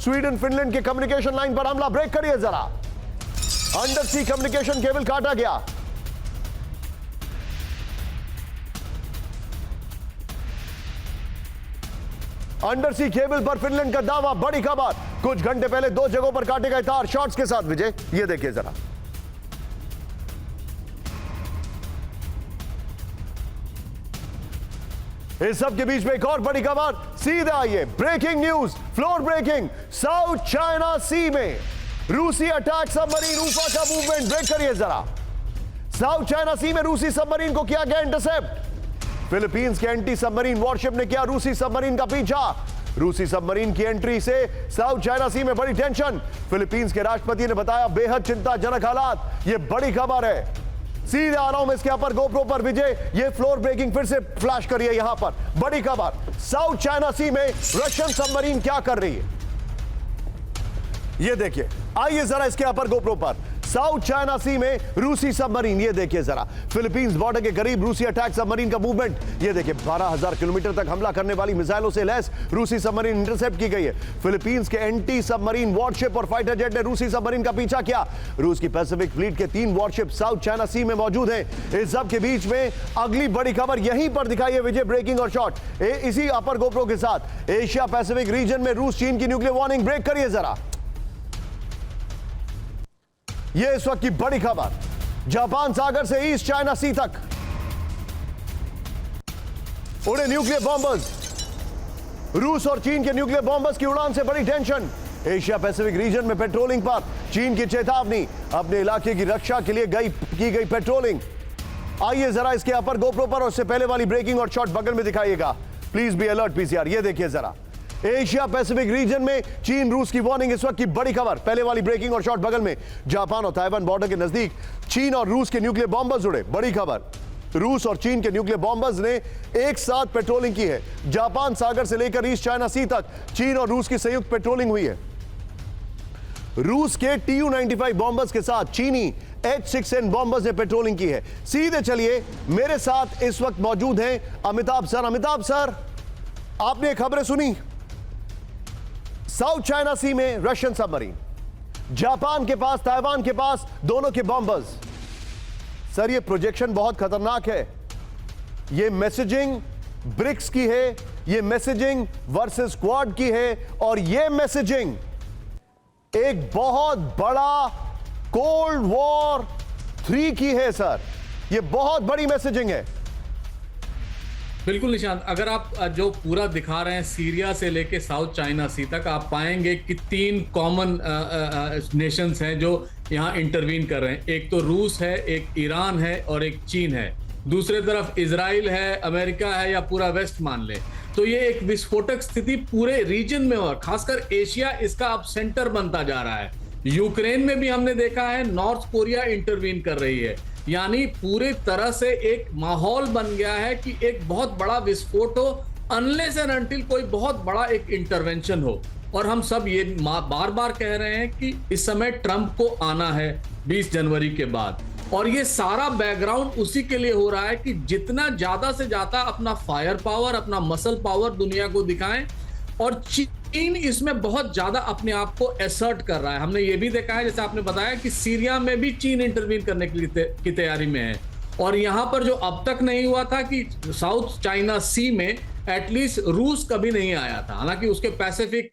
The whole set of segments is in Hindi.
स्वीडन फिनलैंड के कम्युनिकेशन लाइन पर हमला। ब्रेक करिए जरा। अंडर सी कम्युनिकेशन केबल काटा गया। अंडर सी केबल पर फिनलैंड का दावा। बड़ी खबर, कुछ घंटे पहले 2 जगहों पर काटे गए तार। शॉट्स के साथ विजय, ये देखिए जरा। इस सब के बीच में एक और बड़ी खबर, सीधे आइए। Breaking news, floor breaking. South China Sea में रूसी अटैक सबमरीन ऊफा का मूवमेंट। ब्रेक करिए जरा। साउथ चाइना सी में रूसी सबमरीन को किया गया इंटरसेप्ट। फिलीपींस के एंटी सबमरीन वॉरशिप ने किया रूसी सबमरीन का पीछा। रूसी सबमरीन की एंट्री से साउथ चाइना सी में बड़ी टेंशन। फिलीपींस के राष्ट्रपति ने बताया बेहद चिंताजनक हालात। यह बड़ी खबर है। सीधे आ रहा हूं मैं इसके ऊपर गोप्रो पर विजय। ये फ्लोर ब्रेकिंग फिर से फ्लैश करिए यहां पर। बड़ी खबर, साउथ चाइना सी में रशियन सबमरीन क्या कर रही है, ये देखिए। आइए जरा इसके ऊपर गोप्रो पर। साउथ चाइना सी में रूसी सबमरीन, ये देखिए जरा। फिलीपींस बॉर्डर के करीब रूसी अटैक सबमरीन का मूवमेंट। ये देखिए 12,000 किलोमीटर तक हमला करने वाली मिसाइलों से लैस रूसी सबमरीन इंटरसेप्ट की गई है। फिलीपींस के एंटी सबमरीन वॉरशिप और फाइटर जेट ने रूसी सबमरीन का पीछा किया। रूस की पैसिफिक फ्लीट के 3 वॉरशिप साउथ चाइना सी में मौजूद हैं। इस सब के बीच में अगली बड़ी खबर यहीं पर दिखाई है विजय। ब्रेकिंग और शॉट इसी अपर गोप्रो के साथ। एशिया पैसिफिक रीजन में रूस चीन की न्यूक्लियर वार्निंग। ब्रेक करिए जरा। यह इस वक्त की बड़ी खबर, जापान सागर से ईस्ट चाइना सी तक उड़े न्यूक्लियर बॉम्बर्स। रूस और चीन के न्यूक्लियर बॉम्बर्स की उड़ान से बड़ी टेंशन। एशिया पैसिफिक रीजन में पेट्रोलिंग पर चीन की चेतावनी। अपने इलाके की रक्षा के लिए की गई पेट्रोलिंग। आइए जरा इसके अपर गोप्रो पर, और उससे पहले वाली ब्रेकिंग और शॉट बगल में दिखाइएगा। Please be alert PCR. ये देखिए जरा। एशिया पैसिफिक रीजन में चीन रूस की वार्निंग, इस वक्त की बड़ी खबर। पहले वाली ब्रेकिंग और शॉट बगल में। जापान और ताइवान बॉर्डर के नजदीक चीन और रूस के न्यूक्लियर बॉम्बर्स उड़े। बड़ी खबर, रूस और चीन के न्यूक्लियर बॉम्बर्स ने एक साथ पेट्रोलिंग की है। जापान सागर से लेकर ईस्ट चाइना सी तक चीन और रूस की संयुक्त पेट्रोलिंग हुई है। रूस के TU-95 बॉम्बर्स के साथ चीनी H-6N बॉम्बर्स ने पेट्रोलिंग की है। सीधे चलिए, मेरे साथ इस वक्त मौजूद हैं अमिताभ सर। अमिताभ सर, आपने ये खबरें सुनी? साउथ चाइना सी में रशियन सबमरीन, जापान के पास, ताइवान के पास, दोनों के बॉम्बर्स। सर ये प्रोजेक्शन बहुत खतरनाक है। ये मैसेजिंग ब्रिक्स की है, ये मैसेजिंग वर्सेस क्वाड की है, और ये मैसेजिंग एक बहुत बड़ा कोल्ड वॉर 3 की है। सर ये बहुत बड़ी मैसेजिंग है। बिल्कुल निशांत, अगर आप जो पूरा दिखा रहे हैं सीरिया से लेके साउथ चाइना सी तक, आप पाएंगे कि 3 कॉमन नेशंस हैं जो यहाँ इंटरवीन कर रहे हैं। एक तो रूस है, एक ईरान है और एक चीन है। दूसरे तरफ इजराइल है, अमेरिका है, या पूरा वेस्ट मान ले। तो ये एक विस्फोटक स्थिति पूरे रीजन में, और खासकर एशिया इसका अब सेंटर बनता जा रहा है। यूक्रेन में भी हमने देखा है नॉर्थ कोरिया इंटरवीन कर रही है। यानी पूरी तरह से एक माहौल बन गया है कि एक बहुत बड़ा विस्फोट हो, अनलेस एंड अनटिल कोई बहुत बड़ा एक इंटरवेंशन हो। और हम सब ये बार बार कह रहे हैं कि इस समय ट्रंप को आना है 20 जनवरी के बाद, और ये सारा बैकग्राउंड उसी के लिए हो रहा है कि जितना ज्यादा से ज्यादा अपना फायर पावर, अपना मसल पावर दुनिया को दिखाएं। और चीन इसमें बहुत ज्यादा अपने आप को एसर्ट कर रहा है। हमने ये भी देखा है, जैसे आपने बताया, कि सीरिया में भी चीन इंटरवीन करने की तैयारी में है। और यहां पर जो अब तक नहीं हुआ था कि साउथ चाइना सी में एटलीस्ट रूस कभी नहीं आया था। हालांकि उसके पैसिफिक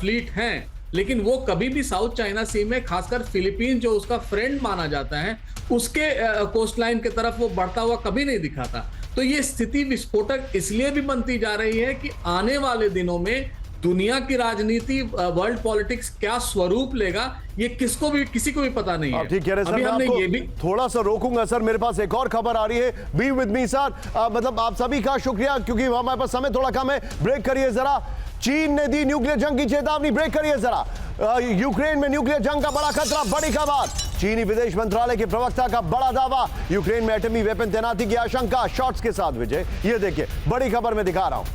फ्लीट हैं, लेकिन वो कभी भी साउथ चाइना सी में, खासकर फिलीपींस जो उसका फ्रेंड माना जाता है, उसके कोस्ट लाइन की तरफ वो बढ़ता हुआ कभी नहीं दिखा था। तो ये स्थिति विस्फोटक इसलिए भी बनती जा रही है कि आने वाले दिनों में दुनिया की राजनीति, वर्ल्ड पॉलिटिक्स क्या स्वरूप लेगा, ये किसी को भी पता नहीं है। ठीक है सर, मैं आपको ये भी थोड़ा सा रोकूंगा। सर मेरे पास एक और खबर आ रही है, बी विद मी सर। मतलब आप सभी का शुक्रिया, क्योंकि हमारे पास समय थोड़ा कम है। ब्रेक करिए जरा। चीन ने दी न्यूक्लियर जंग की चेतावनी। ब्रेक करिए जरा। यूक्रेन में न्यूक्लियर जंग का बड़ा खतरा। बड़ी खबर, चीनी विदेश मंत्रालय के प्रवक्ता का बड़ा दावा, यूक्रेन में एटमी वेपन तैनाती की आशंका। शॉट्स के साथ विजय, ये देखिए बड़ी खबर में दिखा रहा हूं।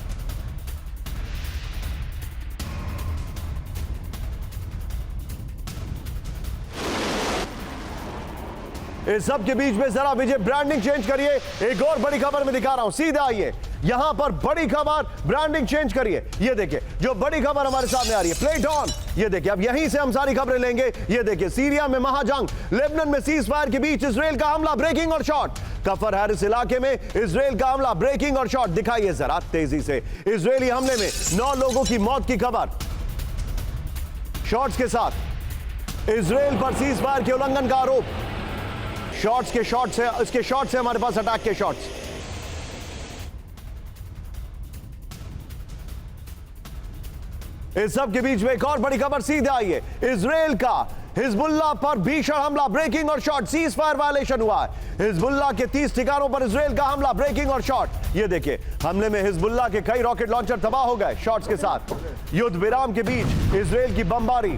इस सब के बीच में जरा विजय ब्रांडिंग चेंज करिए। एक और बड़ी खबर में दिखा रहा हूं, सीधे आइए। यहां पर बड़ी खबर, ब्रांडिंग चेंज करिए। ये देखिए जो बड़ी खबर हमारे सामने आ रही है, प्लेट ऑन। ये देखिए अब यहीं से हम सारी खबरें लेंगे। ये देखिए सीरिया में महाजंग, लेबनान में सीज फायर के बीच इजराइल का हमला, ब्रेकिंग और शॉट। कफर हैरिस इलाके में इजराइल का हमला, ब्रेकिंग और शॉट। दिखाइए जरा तेजी से। इजरायली हमले में 9 लोगों की मौत की खबर शॉट्स के साथ। इजराइल पर सीज फायर के उल्लंघन का आरोप। इसके शॉट्स है हमारे पास, अटैक के शॉट्स। इस सब के बीच में एक और बड़ी खबर सीधे आई है। इजराइल का हिजबुल्लाह पर भीषण हमला, ब्रेकिंग और शॉट। सीज फायर वायलेशन हुआ है। हिजबुल्लाह के 30 ठिकानों पर इजराइल का हमला, ब्रेकिंग और शॉट। ये देखिए हमले में हिजबुल्लाह के कई रॉकेट लॉन्चर तबाह हो गए। शॉट्स के साथ युद्ध विराम के बीच इजराइल की बमबारी।